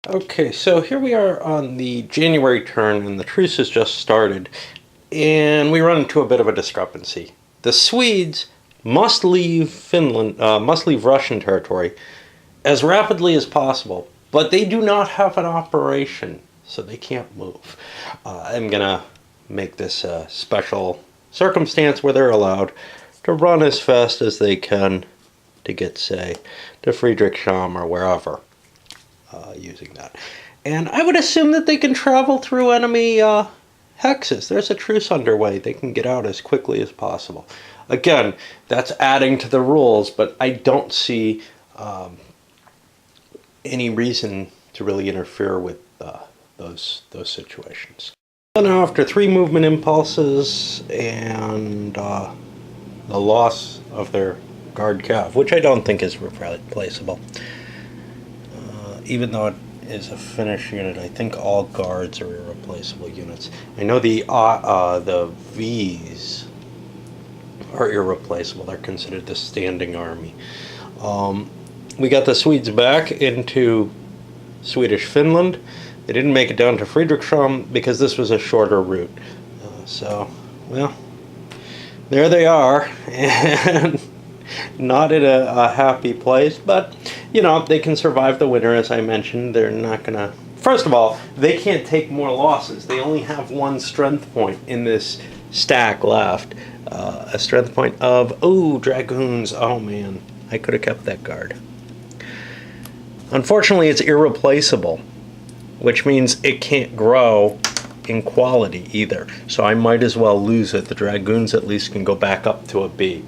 Okay, so here we are on the January turn, and the truce has just started, and we run into a bit of a discrepancy. The Swedes must leave Finland, must leave Russian territory as rapidly as possible, but they do not have an operation, so they can't move. I'm gonna make this a special circumstance where they're allowed to run as fast as they can to get, say, to Friedrichshain or wherever. Using that. And I would assume that they can travel through enemy hexes. There's a truce underway. They can get out as quickly as possible. Again, that's adding to the rules, but I don't see any reason to really interfere with those situations. Now, after 3 movement impulses and the loss of their guard cav, which I don't think is replaceable, even though it is a Finnish unit, I think all guards are irreplaceable units. I know the V's are irreplaceable. They're considered the standing army. We got the Swedes back into Swedish Finland. They didn't make it down to Friedrichshain because this was a shorter route. So, well, there they are. And not in a happy place, but you know, they can survive the winter. As I mentioned, they're not gonna, first of all, they can't take more losses. They only have 1 strength point in this stack left, a strength point of, oh, dragoons. Oh man, I could have kept that guard. Unfortunately, it's irreplaceable, which means it can't grow in quality either, so I might as well lose it. The dragoons at least can go back up to a B.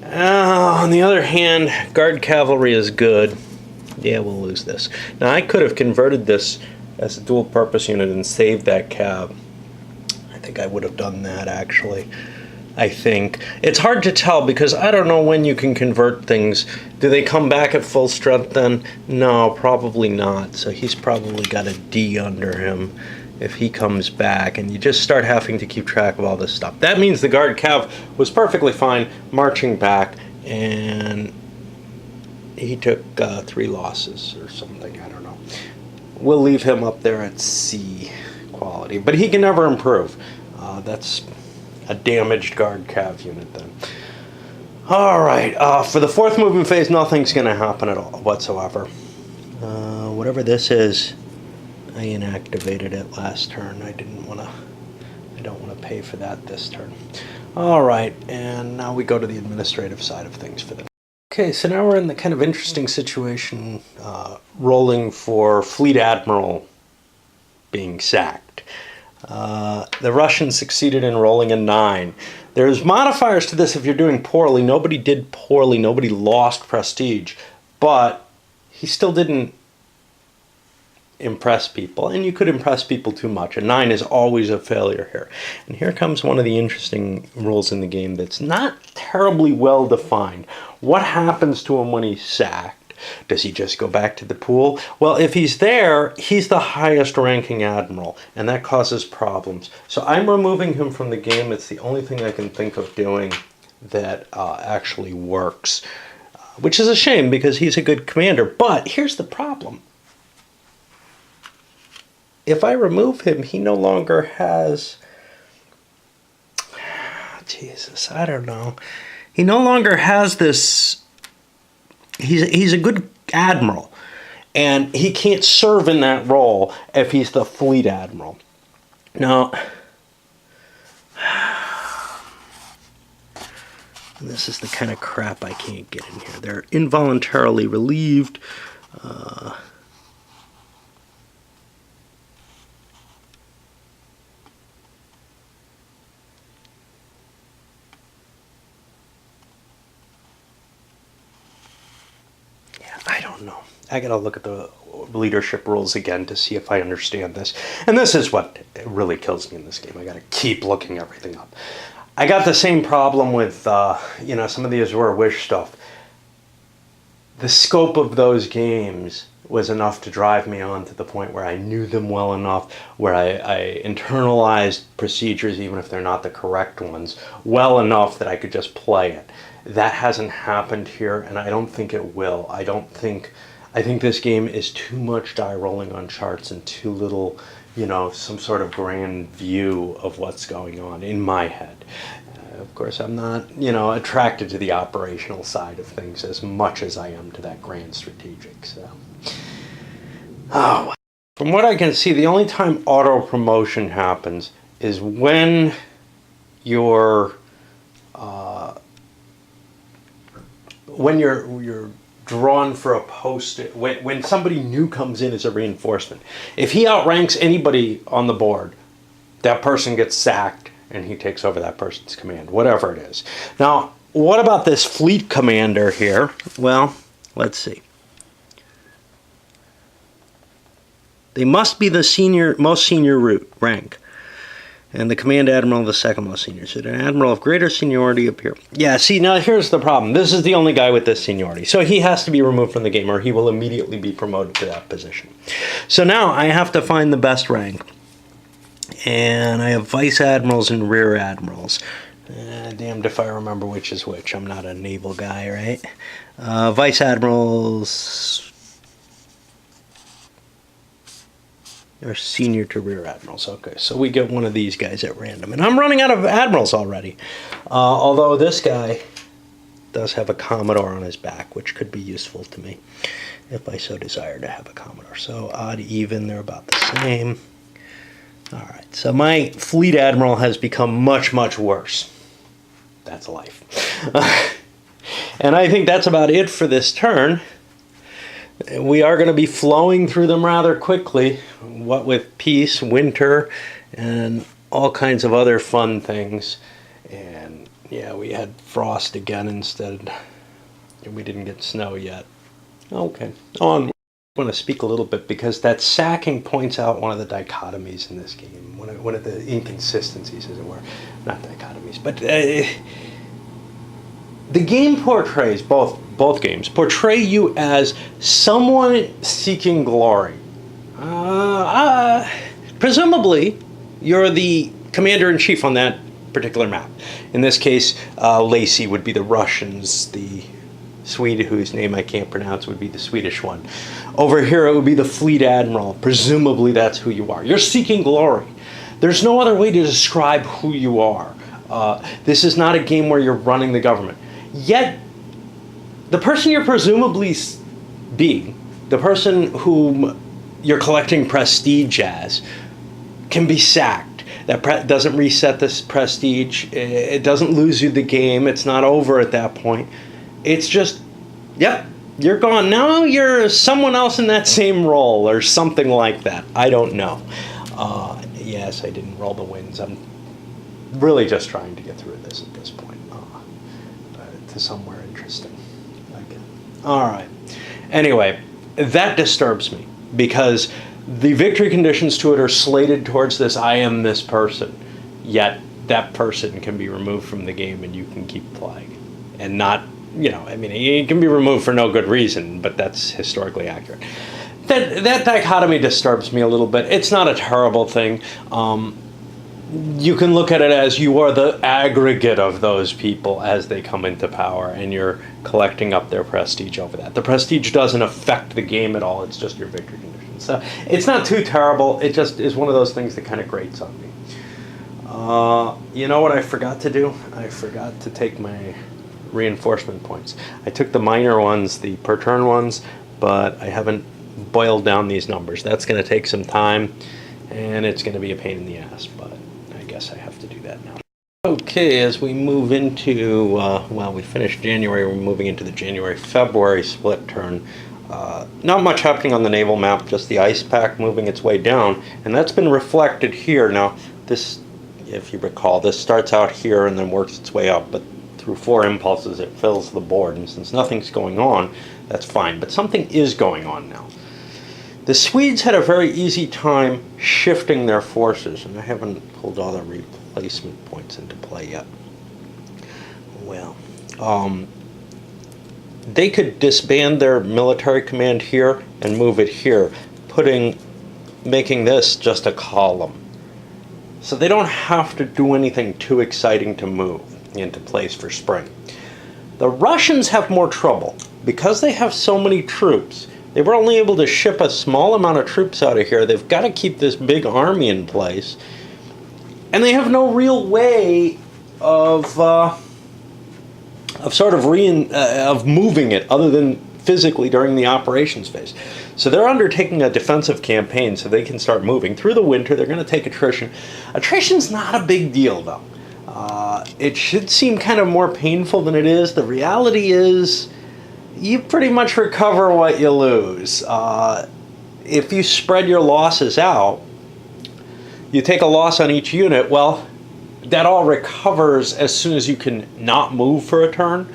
On the other hand, guard cavalry is good. Yeah, we'll lose this. Now, I could have converted this as a dual purpose unit and saved that cav. I think I would have done that, actually. I think. It's hard to tell because I don't know when you can convert things. Do they come back at full strength then? No, probably not. So he's probably got a D under him if he comes back, and you just start having to keep track of all this stuff. That means the guard cav was perfectly fine marching back, and he took 3 losses or something, I don't know. We'll leave him up there at C quality, but he can never improve. That's a damaged guard cav unit then. Alright, for the 4th movement phase, nothing's going to happen at all whatsoever. Whatever this is, I inactivated it last turn. I don't want to pay for that this turn. All right, and now we go to the administrative side of things for them. Okay, so now we're in the kind of interesting situation, rolling for Fleet Admiral being sacked. The Russians succeeded in rolling a 9. There's modifiers to this if you're doing poorly. Nobody did poorly. Nobody lost prestige, but he still didn't impress people, and you could impress people too much. A 9 is always a failure here. And here comes one of the interesting rules in the game that's not terribly well defined. What happens to him when he's sacked? Does he just go back to the pool? Well, if he's there, he's the highest ranking admiral, and that causes problems. So I'm removing him from the game. It's the only thing I can think of doing that actually works, which is a shame because he's a good commander. But here's the problem. If I remove him, he no longer has, Jesus, I don't know. He no longer has this, he's a good admiral, and he can't serve in that role if he's the fleet admiral. Now, this is the kind of crap I can't get in here. They're involuntarily relieved. I don't know. I gotta look at the leadership rules again to see if I understand this. And this is what really kills me in this game. I gotta keep looking everything up. I got the same problem with, you know, some of the Azure Wish stuff. The scope of those games was enough to drive me on to the point where I knew them well enough, where I internalized procedures, even if they're not the correct ones, well enough that I could just play it. That hasn't happened here, and I don't think it will. I don't think I think this game is too much die rolling on charts and too little, you know, some sort of grand view of what's going on in my head. Of course, I'm not, you know, attracted to the operational side of things as much as I am to that grand strategic. So, oh, from what I can see, the only time auto promotion happens is when you're drawn for a post, when somebody new comes in as a reinforcement. If he outranks anybody on the board, that person gets sacked and he takes over that person's command, whatever it is. Now, what about this fleet commander here? Well, let's see. They must be the most senior rank, and the command admiral the second most senior. Should an admiral of greater seniority appear? Yeah, see, now here's the problem. This is the only guy with this seniority, so he has to be removed from the game or he will immediately be promoted to that position. So now I have to find the best rank. And I have vice admirals and rear admirals. Damned if I remember which is which. I'm not a naval guy, right? Vice admirals are senior to rear admirals. Okay, so we get one of these guys at random. And I'm running out of admirals already. Although this guy does have a commodore on his back, which could be useful to me if I so desire to have a commodore. So odd, even, they're about the same. All right, so my fleet admiral has become much, much worse. That's life. And I think that's about it for this turn. We are going to be flowing through them rather quickly, what with peace, winter, and all kinds of other fun things. And yeah, we had frost again instead. We didn't get snow yet. Okay, on. I want to speak a little bit because that sacking points out one of the dichotomies in this game, one of the inconsistencies, as it were. Not dichotomies, but the game portrays, both games, portray you as someone seeking glory. Presumably, you're the commander-in-chief on that particular map. In this case, Lacey would be the Russians, the Swede, whose name I can't pronounce, would be the Swedish one. Over here, it would be the fleet admiral. Presumably, that's who you are. You're seeking glory. There's no other way to describe who you are. This is not a game where you're running the government. Yet, the person you're presumably being, the person whom you're collecting prestige as, can be sacked. That doesn't reset this prestige. It doesn't lose you the game. It's not over at that point. It's just, yep, you're gone. Now you're someone else in that same role or something like that. I don't know. Yes, I didn't roll the wins. I'm really just trying to get through this at this point to somewhere interesting. Again. All right. Anyway, that disturbs me because the victory conditions to it are slated towards this I am this person, yet that person can be removed from the game and you can keep playing and not, you know, I mean, it can be removed for no good reason, but that's historically accurate. That dichotomy disturbs me a little bit. It's not a terrible thing. You can look at it as you are the aggregate of those people as they come into power, and you're collecting up their prestige over that. The prestige doesn't affect the game at all. It's just your victory conditions. So it's not too terrible. It just is one of those things that kind of grates on me. You know what I forgot to do? I forgot to take my reinforcement points. I took the minor ones, the per turn ones, but I haven't boiled down these numbers. That's going to take some time, and it's going to be a pain in the ass, but I guess I have to do that now. Okay, as we move into, well, we finished January, we're moving into the January-February split turn. Not much happening on the naval map, just the ice pack moving its way down, and that's been reflected here. Now, this, if you recall, this starts out here and then works its way up, but through 4 impulses it fills the board, and since nothing's going on, that's fine. But something is going on now. The Swedes had a very easy time shifting their forces, and I haven't pulled all the replacement points into play yet. Well, they could disband their military command here and move it here, making this just a column. So they don't have to do anything too exciting to move into place for spring. The Russians have more trouble. Because they have so many troops, They were only able to ship a small amount of troops out of here. They've got to keep this big army in place. And they have no real way of sort of of moving it other than physically during the operations phase. So they're undertaking a defensive campaign so they can start moving. Through the winter, they're going to take attrition. Attrition's not a big deal, though. It should seem kind of more painful than it is. The reality is you pretty much recover what you lose. If you spread your losses out, you take a loss on each unit, well, that all recovers as soon as you can not move for a turn,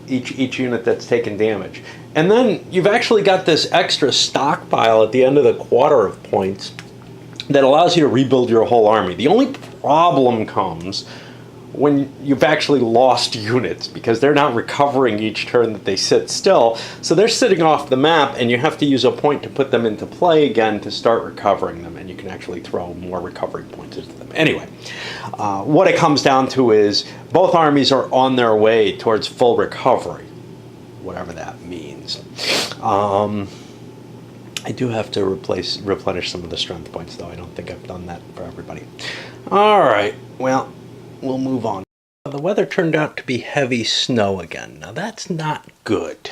each unit that's taken damage. And then you've actually got this extra stockpile at the end of the quarter of points that allows you to rebuild your whole army. The only problem comes when you've actually lost units, because they're not recovering each turn that they sit still. So they're sitting off the map, and you have to use a point to put them into play again to start recovering them, and you can actually throw more recovery points into them. Anyway, what it comes down to is both armies are on their way towards full recovery, whatever that means. I do have to replenish some of the strength points, though. I don't think I've done that for everybody. All right, well, we'll move on. The weather turned out to be heavy snow again. Now, that's not good.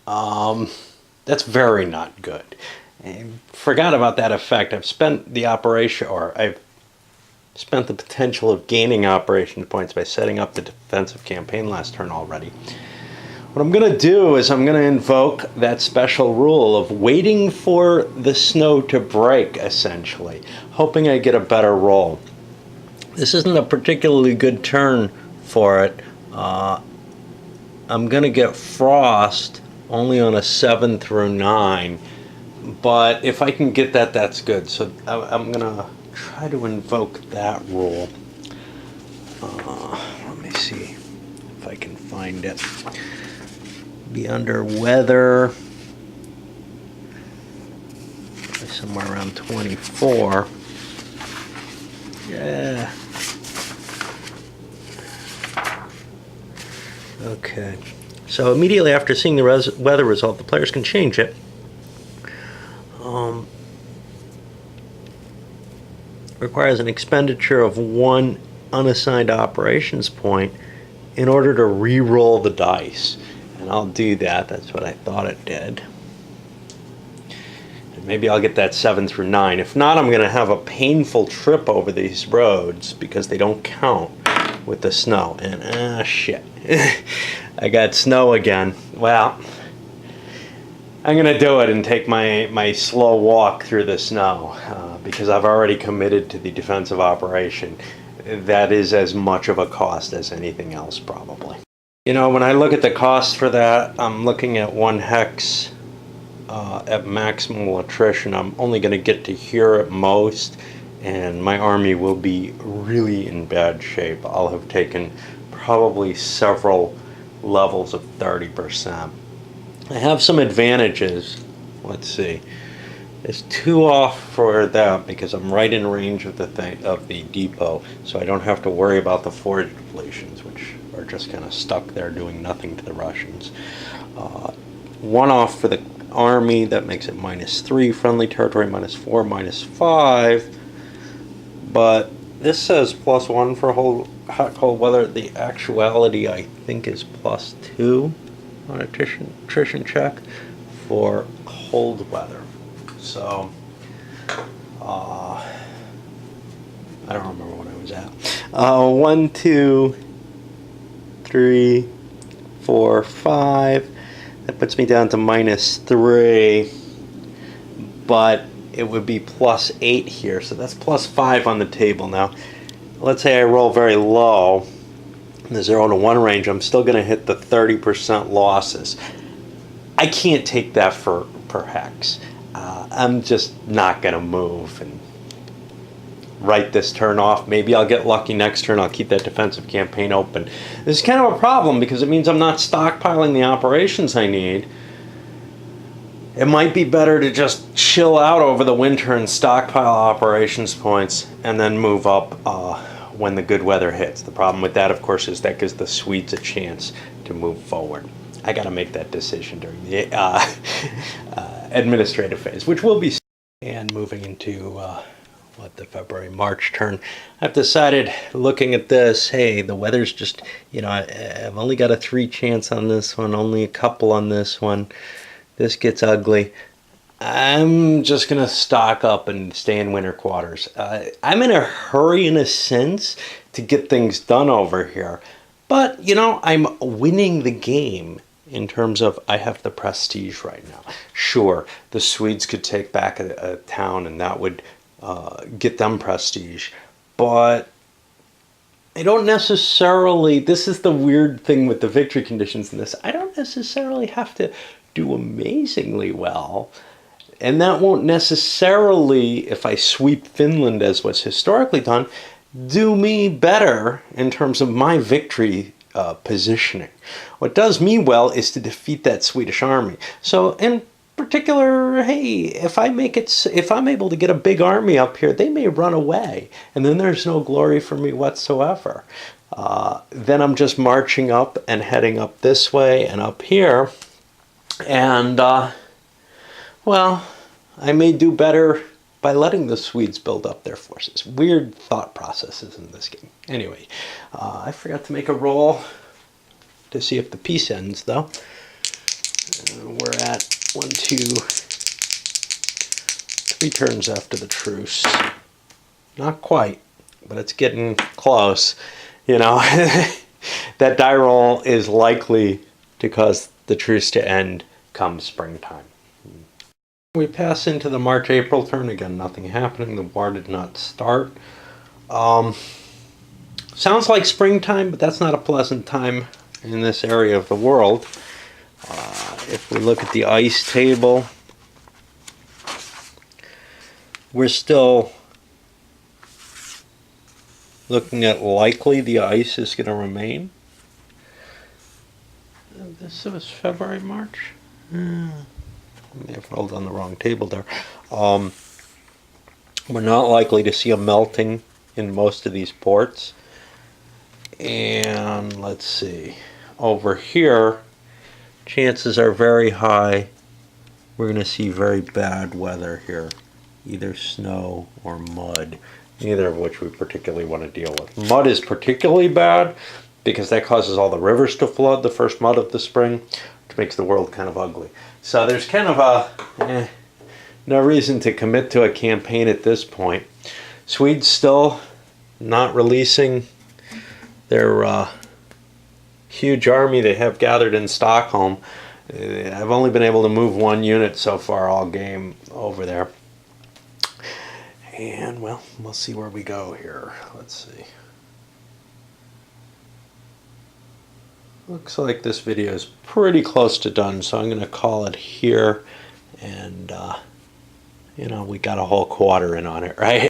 That's very not good. I forgot about that effect. I've spent the potential of gaining operation points by setting up the defensive campaign last turn already. What I'm going to do is I'm going to invoke that special rule of waiting for the snow to break, essentially, hoping I get a better roll. This isn't a particularly good turn for it. I'm going to get frost only on a 7 through 9, but if I can get that, that's good. So I'm going to try to invoke that rule. Let me see if I can find it. Be under weather, somewhere around 24. Yeah. Okay. So immediately after seeing the weather result, the players can change it. Requires an expenditure of 1 unassigned operations point in order to re-roll the dice. And I'll do that. That's what I thought it did. And maybe I'll get that 7 through 9. If not, I'm going to have a painful trip over these roads because they don't count with the snow. And shit. I got snow again. Well, I'm going to do it and take my slow walk through the snow because I've already committed to the defensive operation. That is as much of a cost as anything else, probably. You know, when I look at the cost for that, I'm looking at 1 hex at maximal attrition. I'm only going to get to here at most, and my army will be really in bad shape. I'll have taken probably several levels of 30%. I have some advantages. Let's see. It's 2 off for that because I'm right in range of the depot, so I don't have to worry about the forage depletions, which are just kind of stuck there doing nothing to the Russians. 1 off for the army, that makes it -3. Friendly territory -4, -5. But this says +1 for hot cold weather. The actuality, I think, is +2 on attrition check for cold weather. So, I don't remember what I was at. 1, 2, 3, 4, 5. That puts me down to -3. But it would be +8 here. So that's +5 on the table now. Let's say I roll very low in the 0 to 1 range. I'm still going to hit the 30% losses. I can't take that per hex. I'm just not going to move and write this turn off. Maybe I'll get lucky next turn. I'll keep that defensive campaign open. This is kind of a problem because it means I'm not stockpiling the operations I need. It might be better to just chill out over the winter and stockpile operations points and then move up when the good weather hits. The problem with that, of course, is that gives the Swedes a chance to move forward. I got to make that decision during the administrative phase, which will be. And moving into the February-March turn, I've decided, looking at this, hey, the weather's just, I've only got a 3 chance on this one, only a couple on this one. This gets ugly. I'm just going to stock up and stay in winter quarters. I'm in a hurry, in a sense, to get things done over here. But, I'm winning the game in terms of I have the prestige right now. Sure, the Swedes could take back a town and that would get them prestige. But I don't necessarily, this is the weird thing with the victory conditions in this, I don't necessarily have to do amazingly well. And that won't necessarily, if I sweep Finland as was historically done, do me better in terms of my victory positioning. What does me well is to defeat that Swedish army. So in particular, hey, if I'm able to get a big army up here, they may run away, and then there's no glory for me whatsoever. Then I'm just marching up and heading up this way and up here, and well, I may do better by letting the Swedes build up their forces. Weird thought processes in this game. Anyway, I forgot to make a roll to see if the peace ends, though. We're at 1, 2, 3 turns after the truce. Not quite, but it's getting close. That die roll is likely to cause the truce to end come springtime. We pass into the March-April turn. Again, nothing happening. The war did not start. Sounds like springtime, but that's not a pleasant time in this area of the world. If we look at the ice table, we're still looking at likely the ice is going to remain. This was February, March. I may have rolled on the wrong table there. We're not likely to see a melting in most of these ports. And let's see. Over here, chances are very high we're going to see very bad weather here. Either snow or mud. Neither of which we particularly want to deal with. Mud is particularly bad because that causes all the rivers to flood the first mud of the spring, which makes the world kind of ugly. So there's kind of no reason to commit to a campaign at this point. Swedes still not releasing their huge army they have gathered in Stockholm. I've only been able to move 1 unit so far all game over there. And, well, we'll see where we go here. Let's see. Looks like this video is pretty close to done, so I'm going to call it here. And, we got a whole quarter in on it, right?